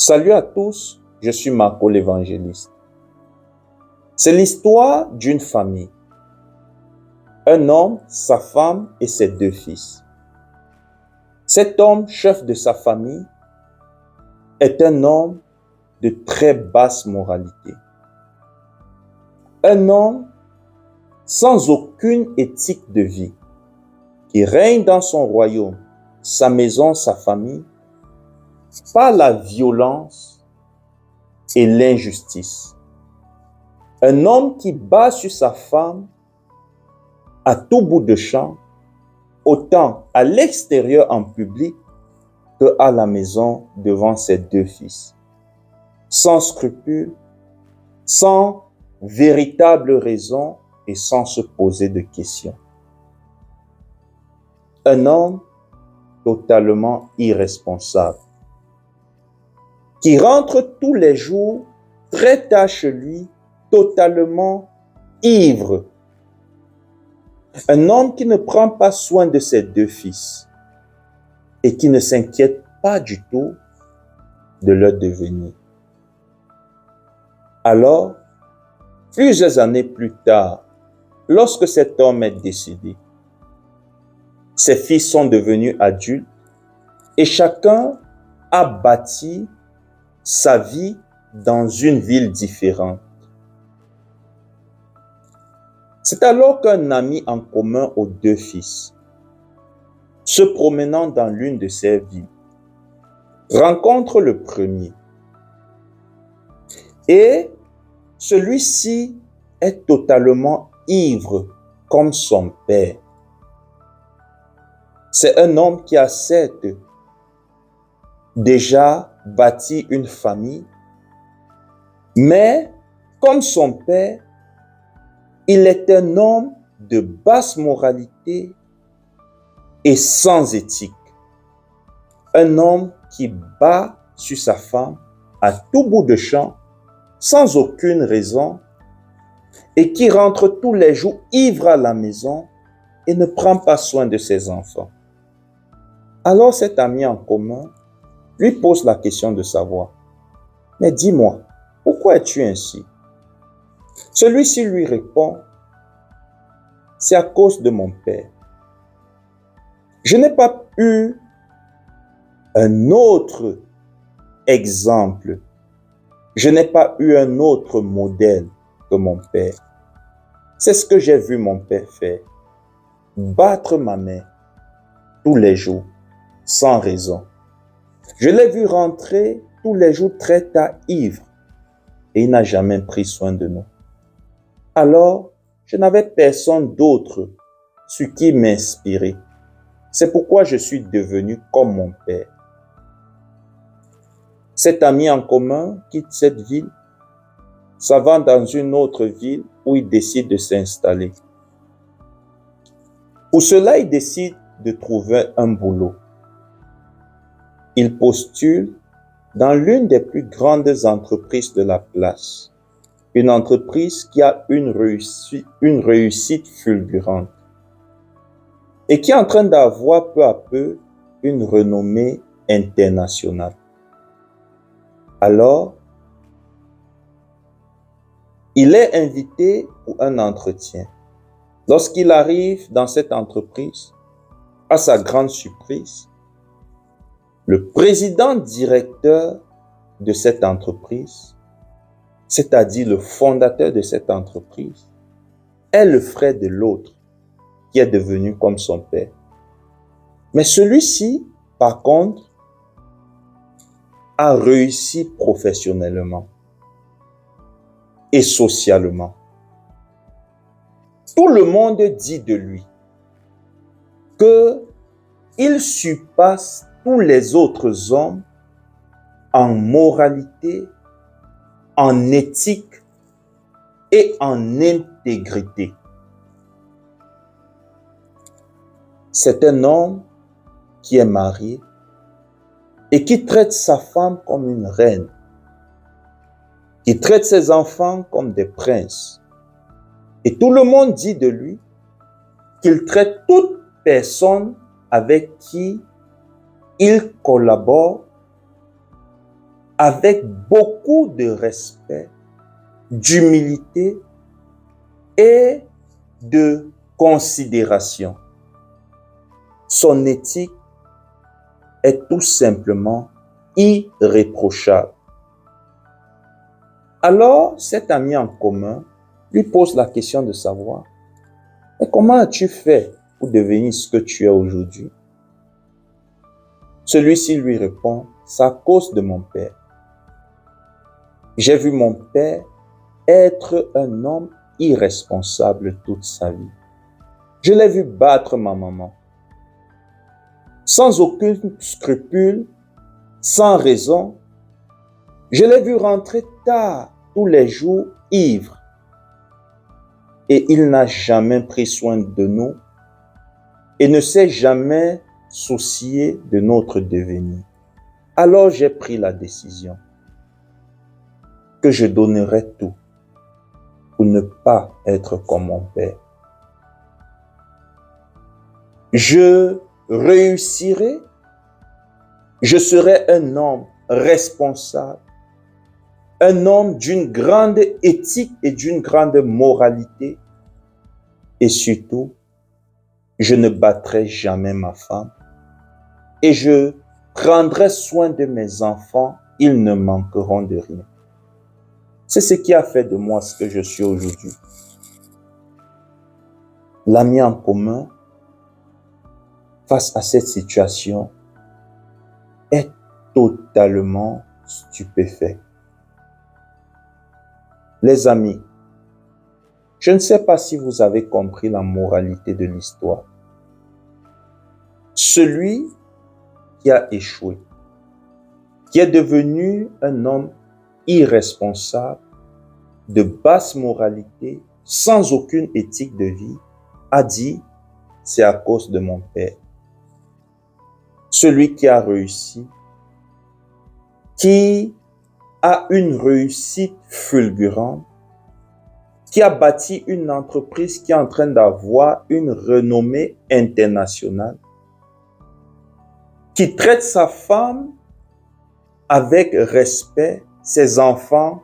Salut à tous, je suis Marco l'évangéliste. C'est l'histoire d'une famille. Un homme, sa femme et ses deux fils. Cet homme, chef de sa famille, est un homme de très basse moralité. Un homme sans aucune éthique de vie, qui règne dans son royaume, sa maison, sa famille, par la violence et l'injustice. Un homme qui bat sur sa femme à tout bout de champ, autant à l'extérieur en public que à la maison devant ses deux fils. Sans scrupule, sans véritable raison et sans se poser de questions. Un homme totalement irresponsable qui rentre tous les jours très tard chez lui, totalement ivre. Un homme qui ne prend pas soin de ses deux fils et qui ne s'inquiète pas du tout de leur devenir. Alors, plusieurs années plus tard, lorsque cet homme est décédé, ses fils sont devenus adultes et chacun a bâti sa vie dans une ville différente. C'est alors qu'un ami en commun aux deux fils, se promenant dans l'une de ces villes, rencontre le premier. Et celui-ci est totalement ivre comme son père. C'est un homme qui a certes déjà bâti une famille, mais comme son père, il est un homme de basse moralité et sans éthique. Un homme qui bat sur sa femme à tout bout de champ, sans aucune raison, et qui rentre tous les jours ivre à la maison et ne prend pas soin de ses enfants. Alors cet ami en commun lui pose la question de savoir, « Mais dis-moi, pourquoi es-tu ainsi ?» Celui-ci lui répond, « C'est à cause de mon père. Je n'ai pas eu un autre exemple. Je n'ai pas eu un autre modèle que mon père. C'est ce que j'ai vu mon père faire. Battre ma mère tous les jours, sans raison. Je l'ai vu rentrer tous les jours très tard ivre et il n'a jamais pris soin de nous. Alors, je n'avais personne d'autre sur qui m'inspirer. C'est pourquoi je suis devenu comme mon père. » Cet ami en commun quitte cette ville, s'en va dans une autre ville où il décide de s'installer. Pour cela, il décide de trouver un boulot. Il postule dans l'une des plus grandes entreprises de la place. Une entreprise qui a une réussite fulgurante et qui est en train d'avoir peu à peu une renommée internationale. Alors, il est invité pour un entretien. Lorsqu'il arrive dans cette entreprise, à sa grande surprise, le président directeur de cette entreprise, c'est-à-dire le fondateur de cette entreprise, est le frère de l'autre qui est devenu comme son père. Mais celui-ci, par contre, a réussi professionnellement et socialement. Tout le monde dit de lui qu'il surpasse tous les autres hommes en moralité, en éthique et en intégrité. C'est un homme qui est marié et qui traite sa femme comme une reine, qui traite ses enfants comme des princes. Et tout le monde dit de lui qu'il traite toute personne avec qui il collabore avec beaucoup de respect, d'humilité et de considération. Son éthique est tout simplement irréprochable. Alors, cet ami en commun lui pose la question de savoir, mais comment as-tu fait pour devenir ce que tu es aujourd'hui? Celui-ci lui répond, c'est à cause de mon père. J'ai vu mon père être un homme irresponsable toute sa vie. Je l'ai vu battre ma maman, sans aucun scrupule, sans raison. Je l'ai vu rentrer tard tous les jours ivre. Et il n'a jamais pris soin de nous et ne s'est jamais soucié de notre devenir. Alors j'ai pris la décision que je donnerai tout pour ne pas être comme mon père. Je réussirai, je serai un homme responsable, un homme d'une grande éthique et d'une grande moralité. Et surtout, je ne battrai jamais ma femme et je prendrai soin de mes enfants, ils ne manqueront de rien. C'est ce qui a fait de moi ce que je suis aujourd'hui. L'ami en commun, face à cette situation, est totalement stupéfait. Les amis, je ne sais pas si vous avez compris la moralité de l'histoire. Celui qui a échoué, qui est devenu un homme irresponsable, de basse moralité, sans aucune éthique de vie, a dit, c'est à cause de mon père. Celui qui a réussi, qui a une réussite fulgurante, qui a bâti une entreprise qui est en train d'avoir une renommée internationale, qui traite sa femme avec respect, ses enfants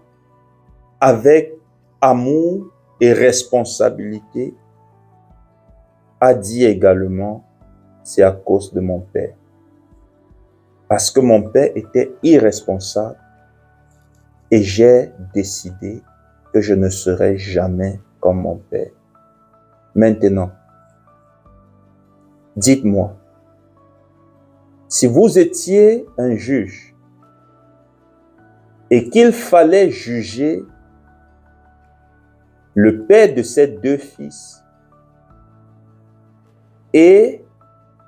avec amour et responsabilité, a dit également, c'est à cause de mon père. Parce que mon père était irresponsable et j'ai décidé que je ne serai jamais comme mon père. Maintenant, dites-moi, si vous étiez un juge et qu'il fallait juger le père de ces deux fils et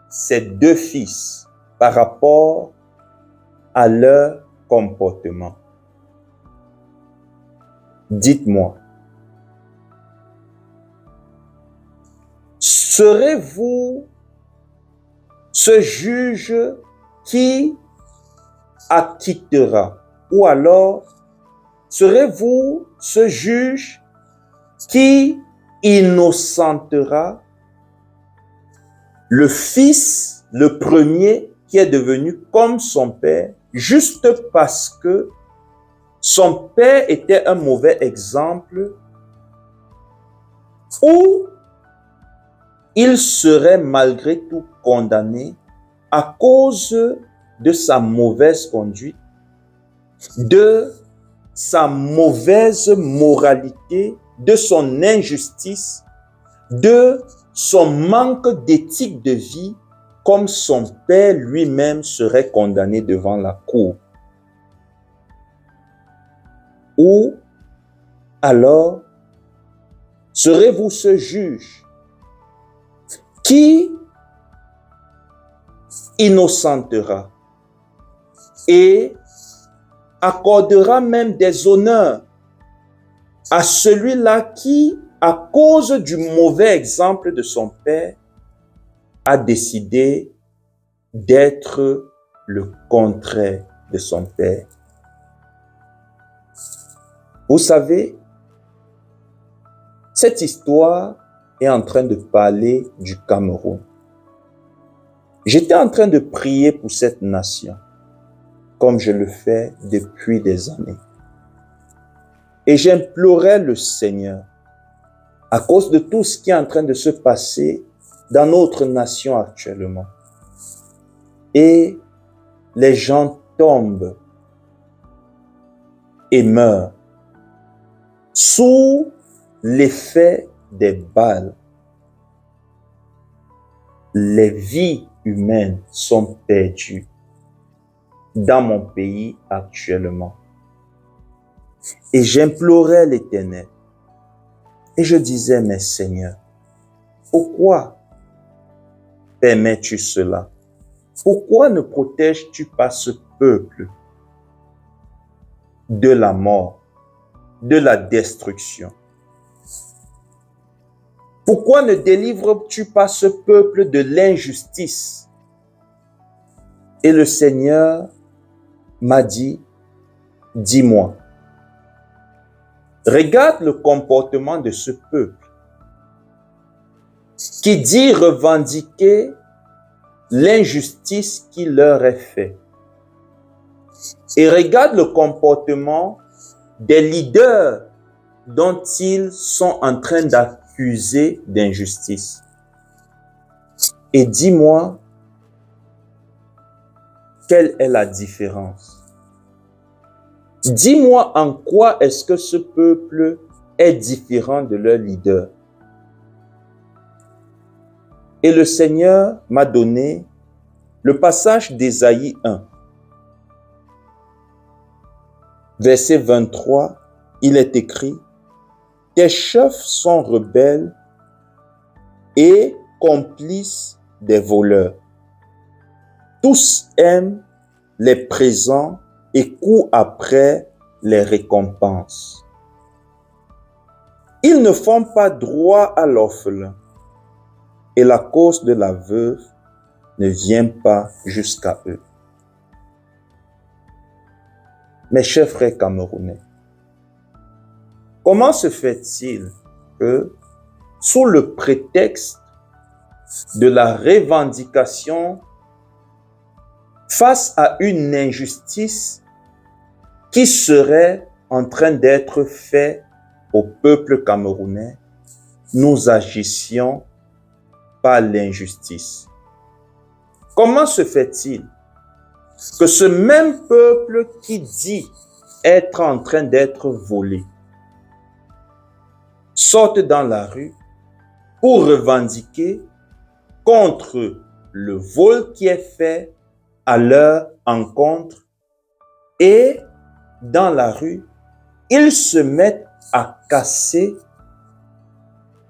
ces deux fils par rapport à leur comportement, dites-moi, serez-vous ce juge qui acquittera, ou alors serez-vous ce juge qui innocentera le fils, le premier, qui est devenu comme son père, juste parce que son père était un mauvais exemple, ou il serait malgré tout condamné à cause de sa mauvaise conduite, de sa mauvaise moralité, de son injustice, de son manque d'éthique de vie, comme son père lui-même serait condamné devant la cour. Ou alors, serez-vous ce juge qui innocentera et accordera même des honneurs à celui-là qui, à cause du mauvais exemple de son père, a décidé d'être le contraire de son père. Vous savez, cette histoire est en train de parler du Cameroun. J'étais en train de prier pour cette nation. comme je le fais depuis des années. Et j'implorais le Seigneur, à cause de tout ce qui est en train de se passer dans notre nation actuellement. Et les gens tombent et meurent sous l'effet des balles. Les vies humaines sont perdues dans mon pays actuellement. Et j'implorais l'Éternel. Et je disais, mais Seigneur, pourquoi permets-tu cela? Pourquoi ne protèges-tu pas ce peuple de la mort, de la destruction? Pourquoi ne délivres-tu pas ce peuple de l'injustice? Et le Seigneur m'a dit, dis-moi, regarde le comportement de ce peuple qui dit revendiquer l'injustice qui leur est faite. Et regarde le comportement des leaders dont ils sont en train d'accuser d'injustice. Et dis-moi, quelle est la différence? Dis-moi en quoi est-ce que ce peuple est différent de leur leader. Et le Seigneur m'a donné le passage d'Ésaïe 1. Verset 23, il est écrit, « Tes chefs sont rebelles et complices des voleurs. Tous aiment les présents et courent après les récompenses. Ils ne font pas droit à l'orphelin et la cause de la veuve ne vient pas jusqu'à eux. » Mes chers frères camerounais, comment se fait-il que, sous le prétexte de la revendication face à une injustice qui serait en train d'être faite au peuple camerounais, nous agissions par l'injustice? Comment se fait-il que ce même peuple qui dit être en train d'être volé sorte dans la rue pour revendiquer contre le vol qui est fait à leur encontre, et dans la rue, ils se mettent à casser,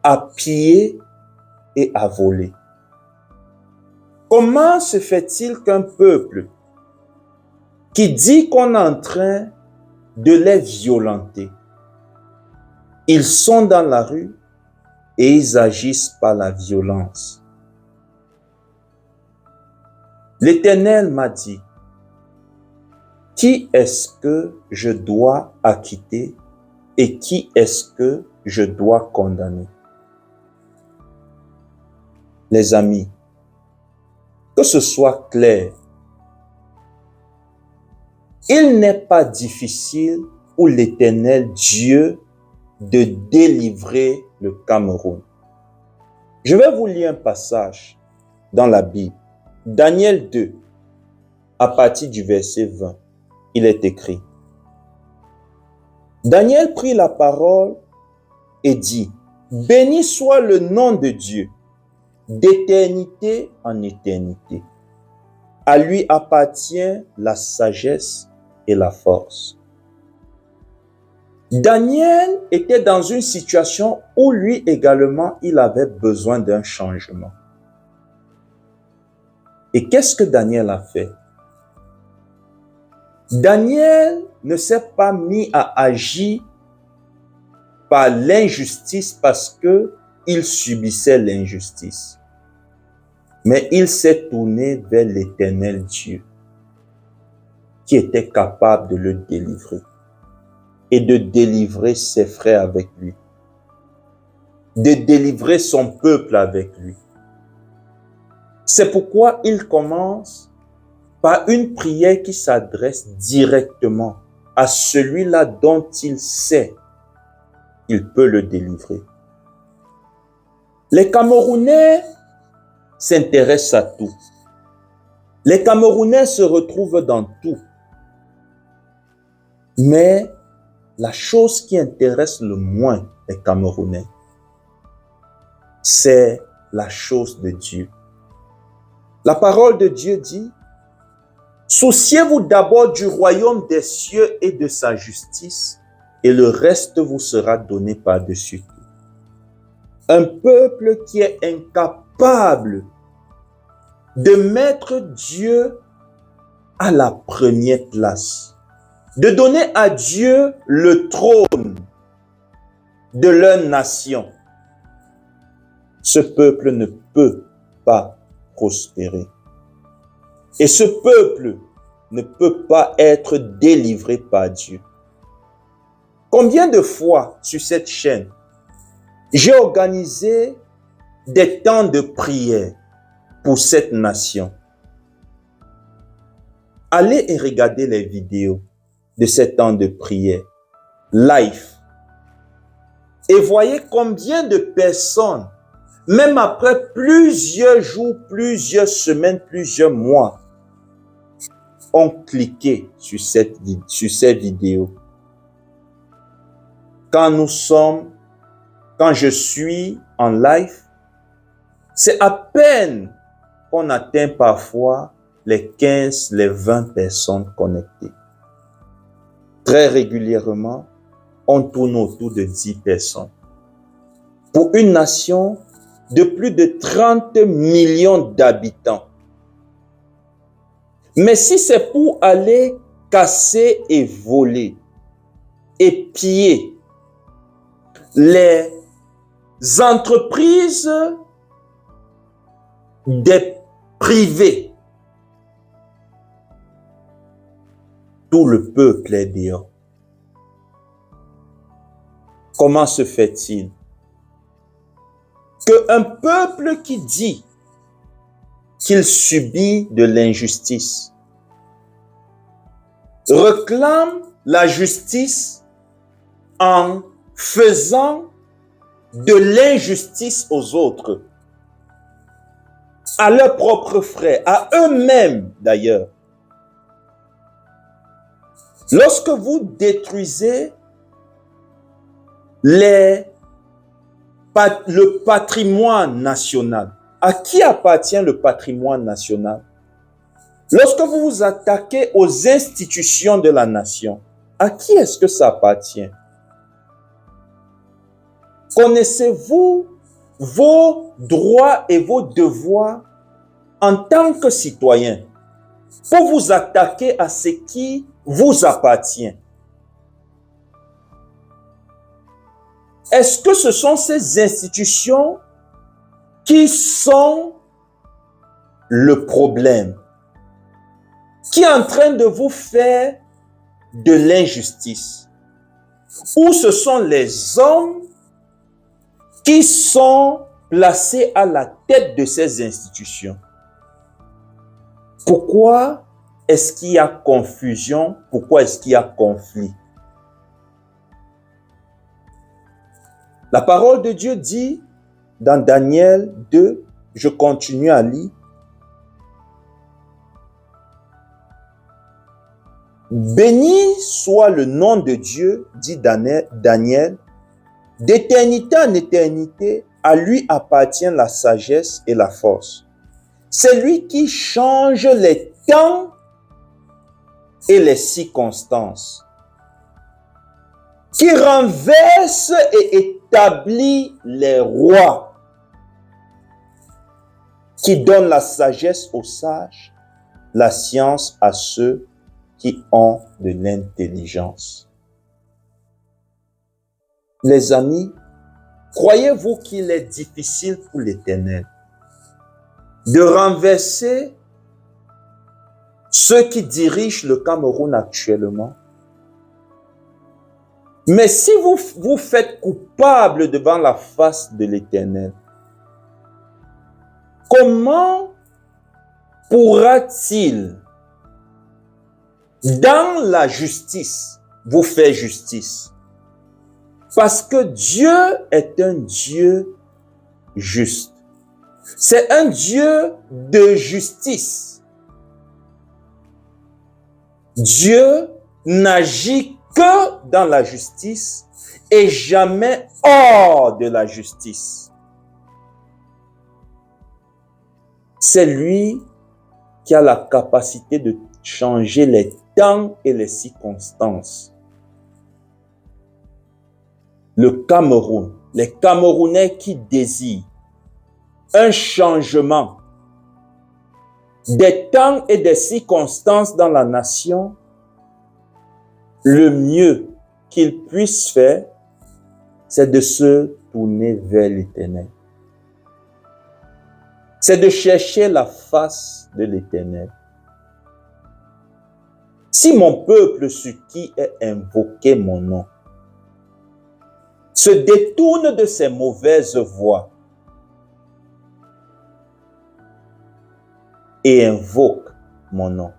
à piller et à voler? Comment se fait-il qu'un peuple qui dit qu'on est en train de les violenter, ils sont dans la rue et ils agissent par la violence? L'Éternel m'a dit, qui est-ce que je dois acquitter et qui est-ce que je dois condamner? Les amis, que ce soit clair, il n'est pas difficile pour l'Éternel Dieu de délivrer le Cameroun. Je vais vous lire un passage dans la Bible. Daniel 2, à partir du verset 20, il est écrit, « Daniel prit la parole et dit, « Béni soit le nom de Dieu, d'éternité en éternité. À lui appartient la sagesse et la force. » Daniel était dans une situation où lui également, il avait besoin d'un changement. Et qu'est-ce que Daniel a fait? Daniel ne s'est pas mis à agir par l'injustice parce qu'il subissait l'injustice. Mais il s'est tourné vers l'Éternel Dieu, qui était capable de le délivrer et de délivrer ses frères avec lui, de délivrer son peuple avec lui. C'est pourquoi il commence par une prière qui s'adresse directement à celui-là dont il sait qu'il peut le délivrer. Les Camerounais s'intéressent à tout. Les Camerounais se retrouvent dans tout. Mais la chose qui intéresse le moins les Camerounais, c'est la chose de Dieu. La parole de Dieu dit, « Souciez-vous d'abord du royaume des cieux et de sa justice, et le reste vous sera donné par-dessus tout. » Un peuple qui est incapable de mettre Dieu à la première place, de donner à Dieu le trône de leur nation. Ce peuple ne peut pas prospérer. Et ce peuple ne peut pas être délivré par Dieu. Combien de fois sur cette chaîne, j'ai organisé des temps de prière pour cette nation. Allez et regardez les vidéos de ces temps de prière live. Et voyez combien de personnes, même après plusieurs jours, plusieurs semaines, plusieurs mois, ont cliqué sur ces vidéos. Quand je suis en live, c'est à peine qu'on atteint parfois les 15, les 20 personnes connectées. Très régulièrement, on tourne autour de 10 personnes. Pour une nation de plus de 30 millions d'habitants. Mais si c'est pour aller casser et voler et piller les entreprises des privés, tout le peuple est dehors. Comment se fait-il qu'un peuple qui dit qu'il subit de l'injustice réclame la justice en faisant de l'injustice aux autres, à leurs propres frères, à eux-mêmes d'ailleurs? Lorsque vous détruisez le patrimoine national, à qui appartient le patrimoine national? Lorsque vous vous attaquez aux institutions de la nation, à qui est-ce que ça appartient? Connaissez-vous vos droits et vos devoirs en tant que citoyen pour vous attaquer à ce qui vous appartient? Est-ce que ce sont ces institutions qui sont le problème, qui est en train de vous faire de l'injustice? Ou ce sont les hommes qui sont placés à la tête de ces institutions? Pourquoi est-ce qu'il y a confusion? Pourquoi est-ce qu'il y a conflit? La parole de Dieu dit dans Daniel 2, je continue à lire, « Béni soit le nom de Dieu, dit Daniel, d'éternité en éternité, à lui appartient la sagesse et la force. C'est lui qui change les temps et les circonstances, qui renverse et établit les rois, qui donne la sagesse aux sages, la science à ceux qui ont de l'intelligence. » Les amis, croyez-vous qu'il est difficile pour l'Éternel de renverser ceux qui dirigent le Cameroun actuellement? Mais si vous faites coupable devant la face de l'Éternel, comment pourra-t-il dans la justice, vous fait justice. Parce que Dieu est un Dieu juste. C'est un Dieu de justice. Dieu n'agit que dans la justice et jamais hors de la justice. C'est lui qui a la capacité de changer les temps et les circonstances. Le Cameroun, les Camerounais qui désirent un changement des temps et des circonstances dans la nation, le mieux qu'ils puissent faire, c'est de se tourner vers l'Éternel. C'est de chercher la face de l'Éternel. Si mon peuple sur qui est invoqué mon nom se détourne de ses mauvaises voies et invoque mon nom,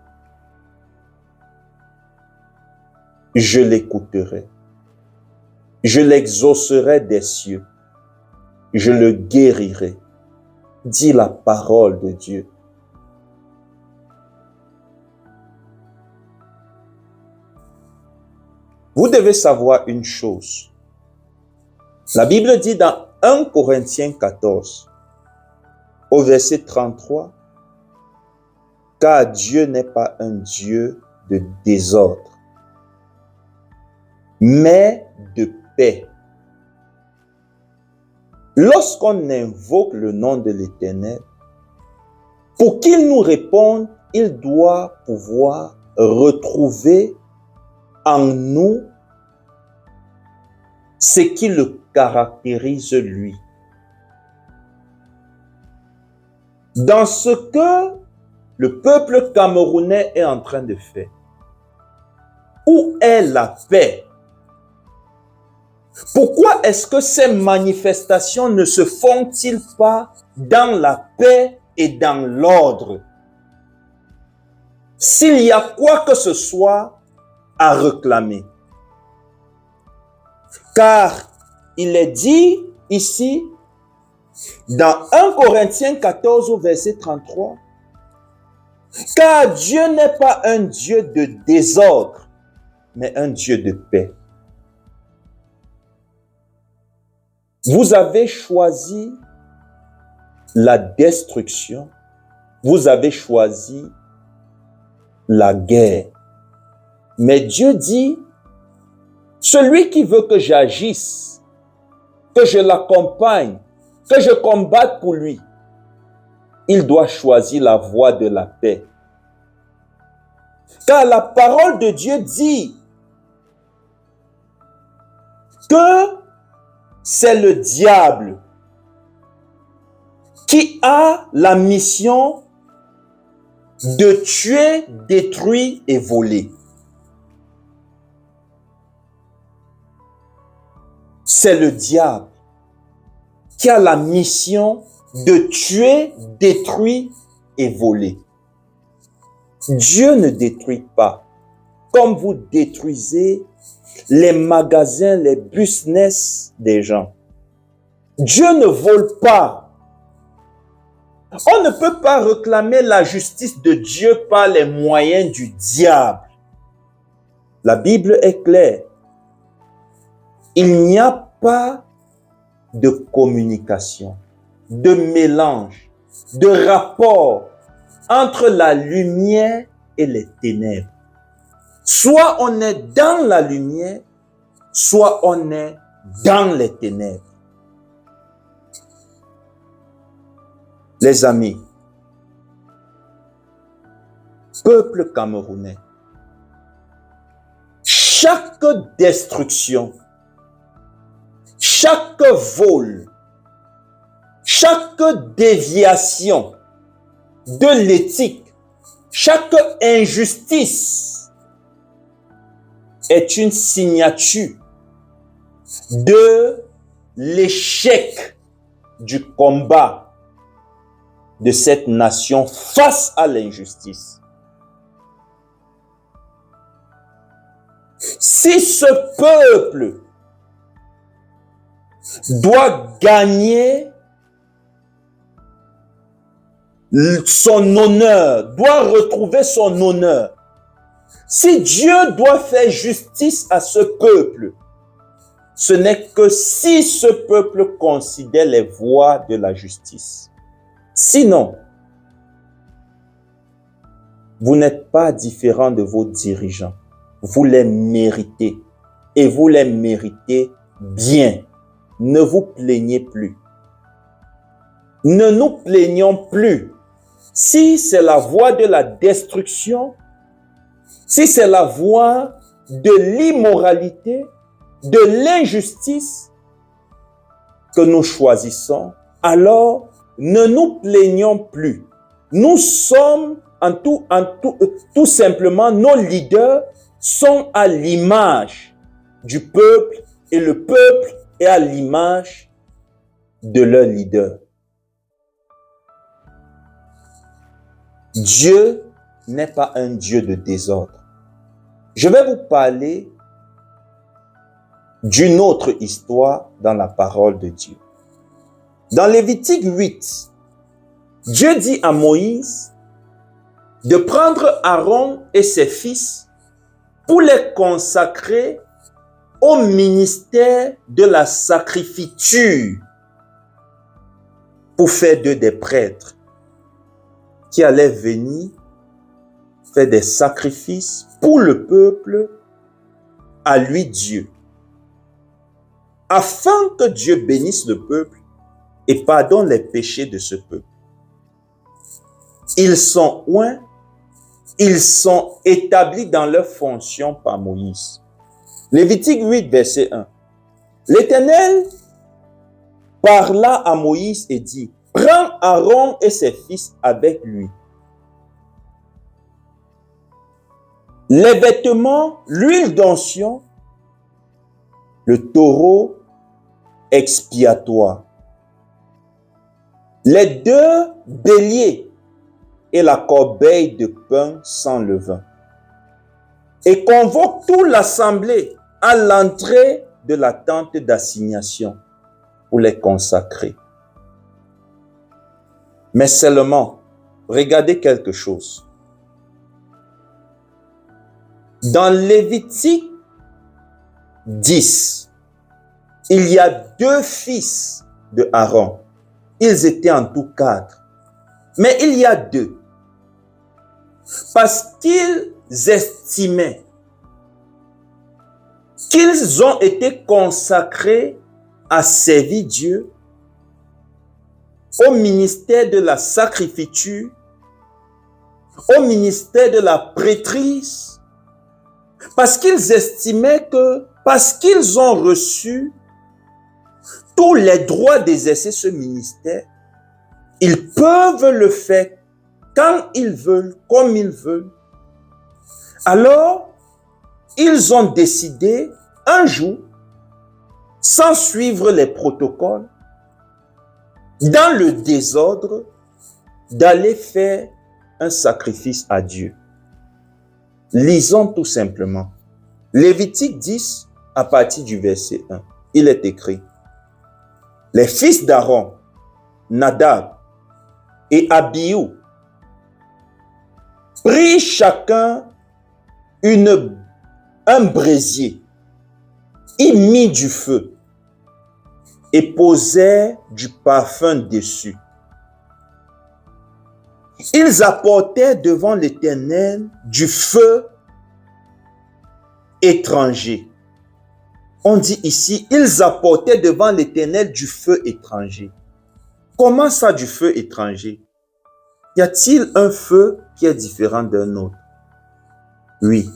je l'écouterai, je l'exaucerai des cieux, je le guérirai, dit la parole de Dieu. Vous devez savoir une chose. La Bible dit dans 1 Corinthiens 14, au verset 33, « Car Dieu n'est pas un Dieu de désordre, mais de paix. » Lorsqu'on invoque le nom de l'Éternel, pour qu'il nous réponde, il doit pouvoir retrouver en nous ce qui le caractérise lui. Dans ce que le peuple camerounais est en train de faire, où est la paix? Pourquoi est-ce que ces manifestations ne se font-ils pas dans la paix et dans l'ordre? S'il y a quoi que ce soit à réclamer. Car il est dit ici, dans 1 Corinthiens 14 au verset 33, « Car Dieu n'est pas un Dieu de désordre, mais un Dieu de paix. » Vous avez choisi la destruction, vous avez choisi la guerre. Mais Dieu dit, celui qui veut que j'agisse, que je l'accompagne, que je combatte pour lui, il doit choisir la voie de la paix. Car la parole de Dieu dit que c'est le diable qui a la mission de tuer, détruire et voler. C'est le diable qui a la mission de tuer, détruire et voler. Dieu ne détruit pas. Comme vous détruisez les magasins, les business des gens. Dieu ne vole pas. On ne peut pas réclamer la justice de Dieu par les moyens du diable. La Bible est claire. Il n'y a pas de communication, de mélange, de rapport entre la lumière et les ténèbres. Soit on est dans la lumière, soit on est dans les ténèbres. Les amis, peuple camerounais, chaque destruction, chaque vol, chaque déviation de l'éthique, chaque injustice est une signature de l'échec du combat de cette nation face à l'injustice. Si ce peuple doit gagner son honneur, doit retrouver son honneur, si Dieu doit faire justice à ce peuple, ce n'est que si ce peuple considère les voies de la justice. Sinon, vous n'êtes pas différent de vos dirigeants. Vous les méritez. Et vous les méritez bien. Ne vous plaignez plus. Ne nous plaignons plus. Si c'est la voie de la destruction, si c'est la voie de l'immoralité, de l'injustice que nous choisissons, alors ne nous plaignons plus. Nous sommes tout simplement, nos leaders sont à l'image du peuple et le peuple est à l'image de leur leader. Dieu n'est pas un Dieu de désordre. Je vais vous parler d'une autre histoire dans la parole de Dieu. Dans Lévitique 8, Dieu dit à Moïse de prendre Aaron et ses fils pour les consacrer au ministère de la sacrifiture, pour faire d'eux des prêtres qui allaient venir faire des sacrifices pour le peuple, à lui Dieu, afin que Dieu bénisse le peuple et pardonne les péchés de ce peuple. Ils sont oints, ils sont établis dans leur fonction par Moïse. Lévitique 8, verset 1. L'Éternel parla à Moïse et dit, « Prends Aaron et ses fils avec lui. Les vêtements, l'huile d'onction, le taureau expiatoire, les 2 béliers et la corbeille de pain sans levain. Et convoque toute l'assemblée à l'entrée de la tente d'assignation pour les consacrer. » Mais seulement, regardez quelque chose. Dans Lévitique 10, il y a 2 fils de Aaron. Ils étaient en tout 4. Mais il y a 2. Parce qu'ils estimaient qu'ils ont été consacrés à servir Dieu au ministère de la sacrifiture, au ministère de la prêtrise, parce qu'ils estimaient que, parce qu'ils ont reçu tous les droits d'exercer ce ministère, ils peuvent le faire quand ils veulent, comme ils veulent. Alors, ils ont décidé un jour, sans suivre les protocoles, dans le désordre, d'aller faire un sacrifice à Dieu. Lisons tout simplement. Lévitique 10, à partir du verset 1. Il est écrit, « Les fils d'Aaron, Nadab et Abihu, prirent chacun un brésier, y mit du feu et posèrent du parfum dessus. Ils apportèrent devant l'Éternel du feu étranger. » On dit ici, ils apportaient devant l'Éternel du feu étranger. Comment ça, du feu étranger? Y a-t-il un feu qui est différent d'un autre? Oui,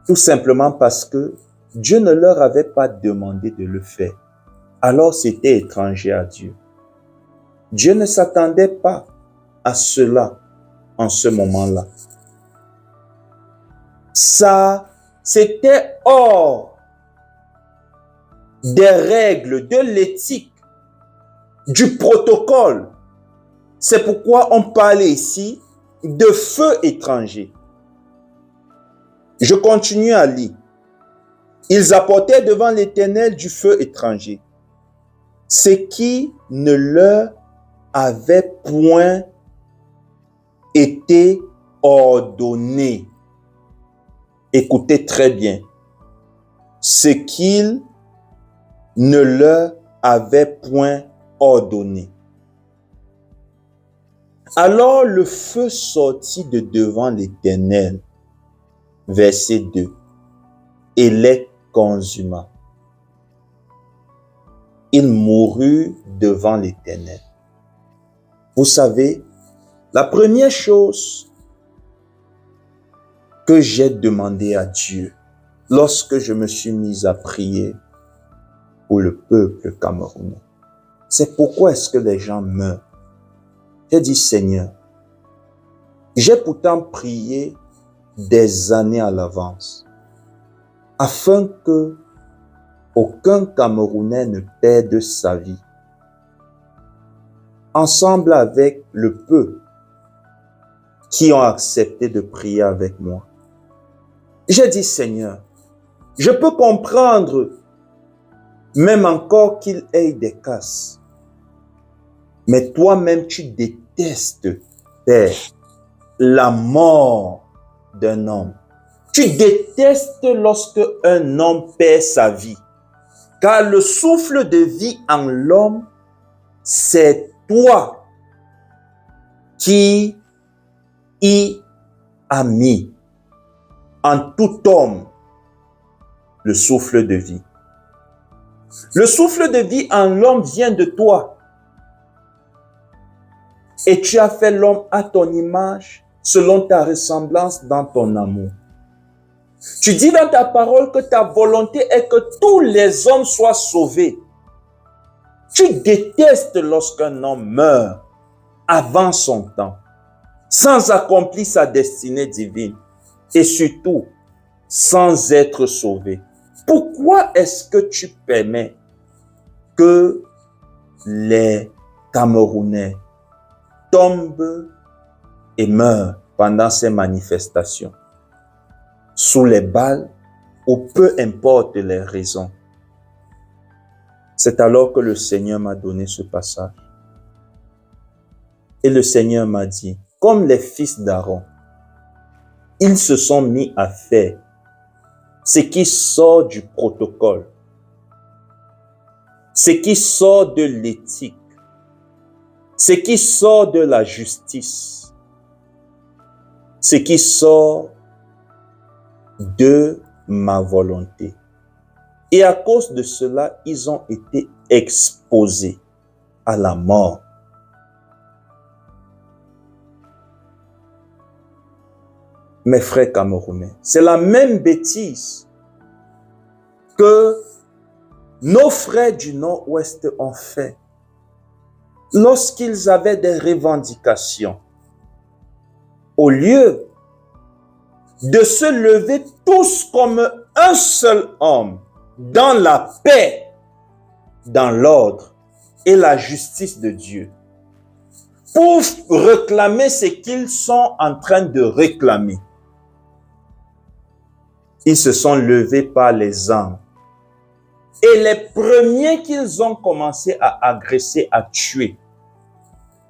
tout simplement parce que Dieu ne leur avait pas demandé de le faire. Alors c'était étranger à Dieu. Dieu ne s'attendait pas à cela en ce moment-là. Ça, c'était hors des règles, de l'éthique, du protocole. C'est pourquoi on parle ici de feu étranger. Je continue à lire. Ils apportaient devant l'Éternel du feu étranger, ce qui ne leur avait point été ordonné. Écoutez très bien. Ce qu'il ne leur avait point ordonné. Alors le feu sortit de devant l'Éternel, verset 2, et les consuma. Il mourut devant l'Éternel. Vous savez, la première chose que j'ai demandé à Dieu lorsque je me suis mis à prier pour le peuple camerounais, c'est pourquoi est-ce que les gens meurent. J'ai dit, Seigneur, j'ai pourtant prié des années à l'avance afin que aucun Camerounais ne perde sa vie. Ensemble avec le peu qui ont accepté de prier avec moi. J'ai dit, Seigneur, je peux comprendre même encore qu'il ait des casses. Mais toi-même, tu détestes, Père, la mort d'un homme. Tu détestes lorsque un homme perd sa vie. Car le souffle de vie en l'homme, c'est toi qui y as mis en tout homme le souffle de vie. Le souffle de vie en l'homme vient de toi. Et tu as fait l'homme à ton image, selon ta ressemblance dans ton amour. Tu dis dans ta parole que ta volonté est que tous les hommes soient sauvés. Tu détestes lorsqu'un homme meurt avant son temps, sans accomplir sa destinée divine et surtout sans être sauvé. Pourquoi est-ce que tu permets que les Camerounais tombent et meurent pendant ces manifestations, sous les balles ou peu importe les raisons? C'est alors que le Seigneur m'a donné ce passage. Et le Seigneur m'a dit, comme les fils d'Aaron, ils se sont mis à faire ce qui sort du protocole, ce qui sort de l'éthique, ce qui sort de la justice, ce qui sort de ma volonté. Et à cause de cela, ils ont été exposés à la mort. Mes frères camerounais, c'est la même bêtise que nos frères du Nord-Ouest ont fait lorsqu'ils avaient des revendications. Au lieu de se lever tous comme un seul homme, dans la paix, dans l'ordre et la justice de Dieu, pour réclamer ce qu'ils sont en train de réclamer, ils se sont levés par les armes. Et les premiers qu'ils ont commencé à agresser, à tuer,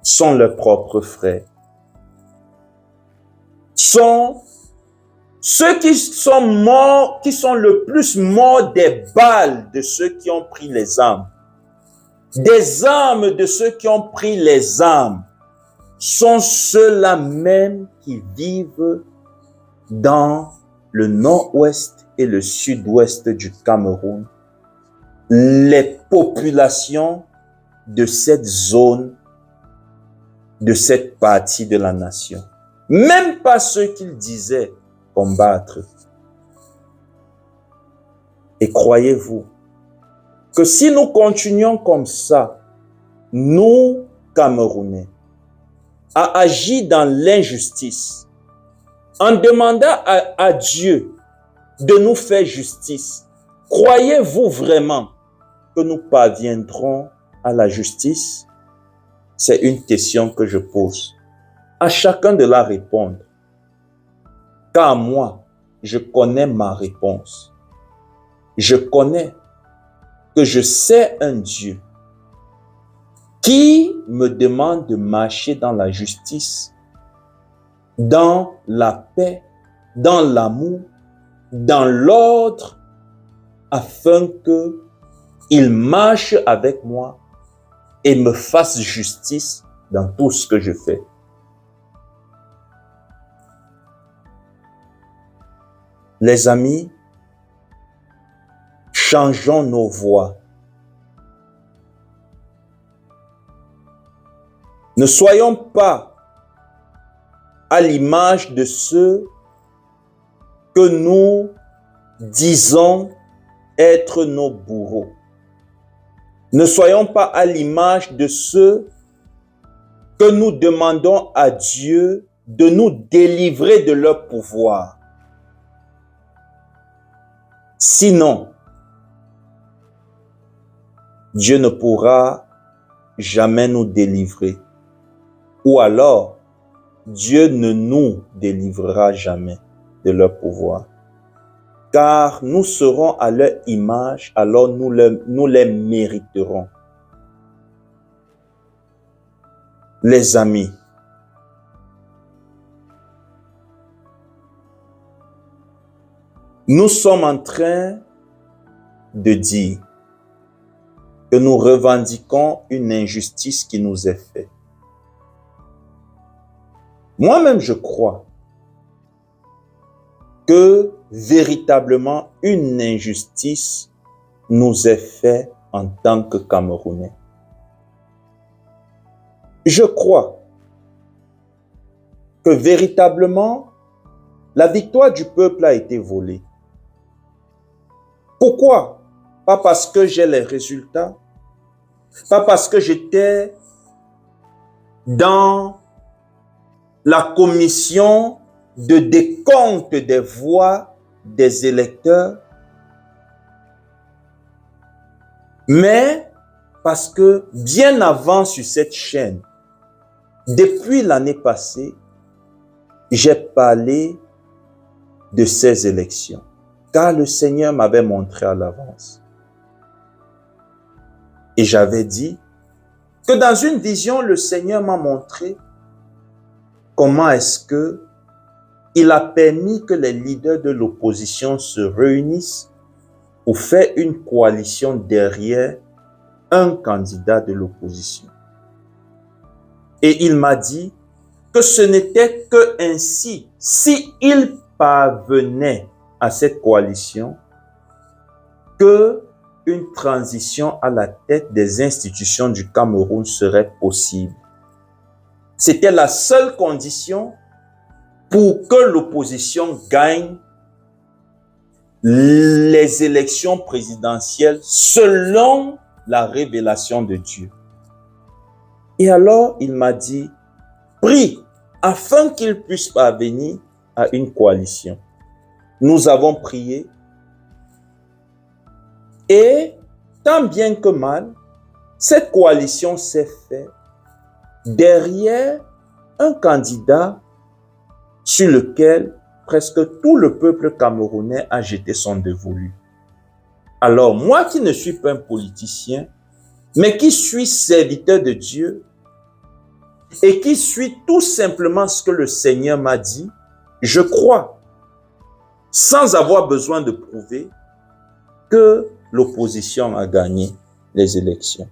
sont leurs propres frères. Sont ceux qui sont morts, qui sont le plus morts des balles de ceux qui ont pris les armes. Des armes de ceux qui ont pris les armes sont ceux-là même qui vivent dans le nord-ouest et le sud-ouest du Cameroun. Les populations de cette zone, de cette partie de la nation. Même pas ceux qu'ils disaient combattre. Et croyez-vous que si nous continuons comme ça, nous, Camerounais, à agir dans l'injustice, en demandant à Dieu de nous faire justice, croyez-vous vraiment que nous parviendrons à la justice? C'est une question que je pose. À chacun de la répondre. Car moi, je connais ma réponse. je connais que je sais un Dieu qui me demande de marcher dans la justice, dans la paix, dans l'amour, dans l'ordre, afin qu'il marche avec moi et me fasse justice dans tout ce que je fais. Les amis, changeons nos voies. Ne soyons pas à l'image de ceux que nous disons être nos bourreaux. Ne soyons pas à l'image de ceux que nous demandons à Dieu de nous délivrer de leur pouvoir. Sinon, Dieu ne pourra jamais nous délivrer. Ou alors, Dieu ne nous délivrera jamais de leur pouvoir. Car nous serons à leur image, alors nous les mériterons. Les amis, nous sommes en train de dire que nous revendiquons une injustice qui nous est faite. Moi-même, je crois que véritablement une injustice nous est faite en tant que Camerounais. Je crois que véritablement la victoire du peuple a été volée. Pourquoi? Pas parce que j'ai les résultats, pas parce que j'étais dans la commission de décompte des voix des électeurs, mais parce que bien avant sur cette chaîne, depuis l'année passée, j'ai parlé de ces élections, car le Seigneur m'avait montré à l'avance. Et j'avais dit que dans une vision, le Seigneur m'a montré comment est-ce que il a permis que les leaders de l'opposition se réunissent pour faire une coalition derrière un candidat de l'opposition. Et il m'a dit que ce n'était que ainsi, s'il parvenait à cette coalition, que une transition à la tête des institutions du Cameroun serait possible. C'était la seule condition pour que l'opposition gagne les élections présidentielles selon la révélation de Dieu. Et alors, il m'a dit, prie afin qu'il puisse parvenir à une coalition. Nous avons prié et tant bien que mal, cette coalition s'est faite derrière un candidat sur lequel presque tout le peuple camerounais a jeté son dévolu. Alors, moi qui ne suis pas un politicien, mais qui suis serviteur de Dieu et qui suis tout simplement ce que le Seigneur m'a dit, je crois, sans avoir besoin de prouver, que l'opposition a gagné les élections.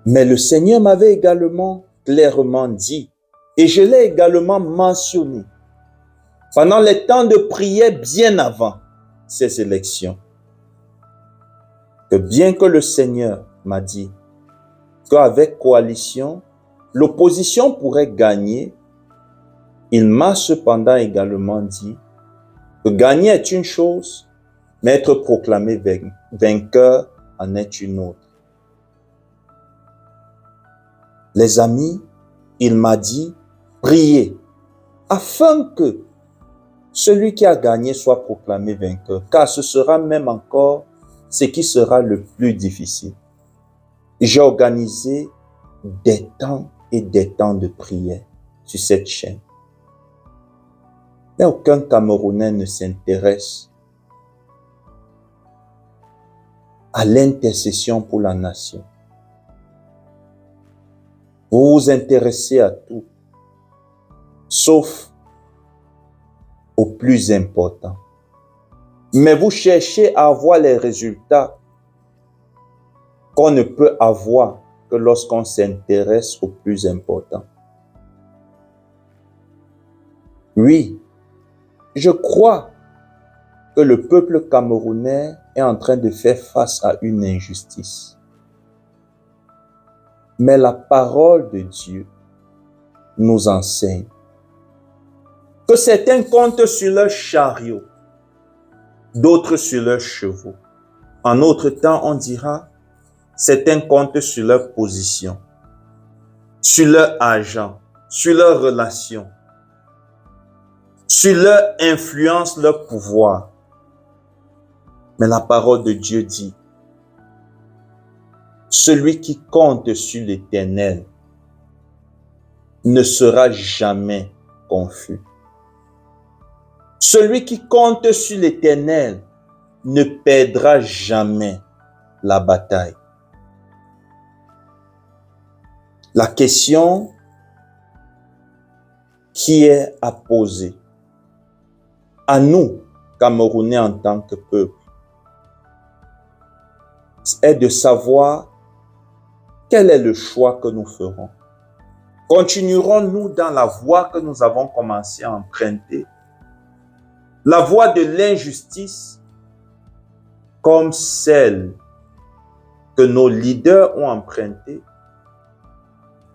Mais le Seigneur m'avait également clairement dit, et je l'ai également mentionné, pendant les temps de prière bien avant ces élections, que bien que le Seigneur m'a dit qu'avec coalition, l'opposition pourrait gagner, il m'a cependant également dit que gagner est une chose, mais être proclamé vainqueur en est une autre. Les amis, il m'a dit, priez afin que celui qui a gagné soit proclamé vainqueur, car ce sera même encore ce qui sera le plus difficile. J'ai organisé des temps et des temps de prière sur cette chaîne. Mais aucun Camerounais ne s'intéresse à l'intercession pour la nation. Vous vous intéressez à tout, sauf au plus important. Mais vous cherchez à avoir les résultats qu'on ne peut avoir que lorsqu'on s'intéresse au plus important. Oui, je crois que le peuple camerounais est en train de faire face à une injustice. Mais la parole de Dieu nous enseigne que certains comptent sur leurs chariots, d'autres sur leurs chevaux. En autre temps, on dira, certains comptent sur leur position, sur leur argent, sur leurs relations, sur leur influence, leur pouvoir. Mais la parole de Dieu dit, celui qui compte sur l'Éternel ne sera jamais confus. Celui qui compte sur l'Éternel ne perdra jamais la bataille. La question qui est à poser à nous, Camerounais en tant que peuple, est de savoir quel est le choix que nous ferons. Continuerons-nous dans la voie que nous avons commencé à emprunter, la voie de l'injustice, comme celle que nos leaders ont empruntée,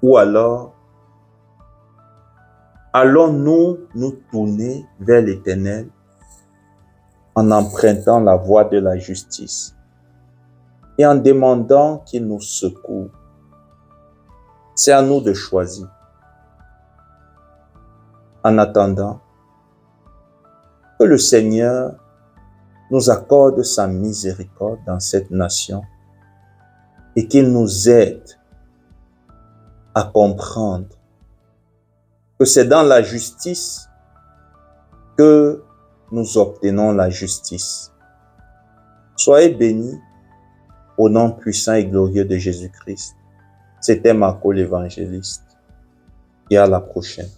ou alors allons-nous nous tourner vers l'Éternel en empruntant la voie de la justice et en demandant qu'il nous secoue? C'est à nous de choisir. En attendant, que le Seigneur nous accorde sa miséricorde dans cette nation et qu'il nous aide à comprendre que c'est dans la justice que nous obtenons la justice. Soyez bénis au nom puissant et glorieux de Jésus-Christ. C'était Marco l'évangéliste. Et à la prochaine.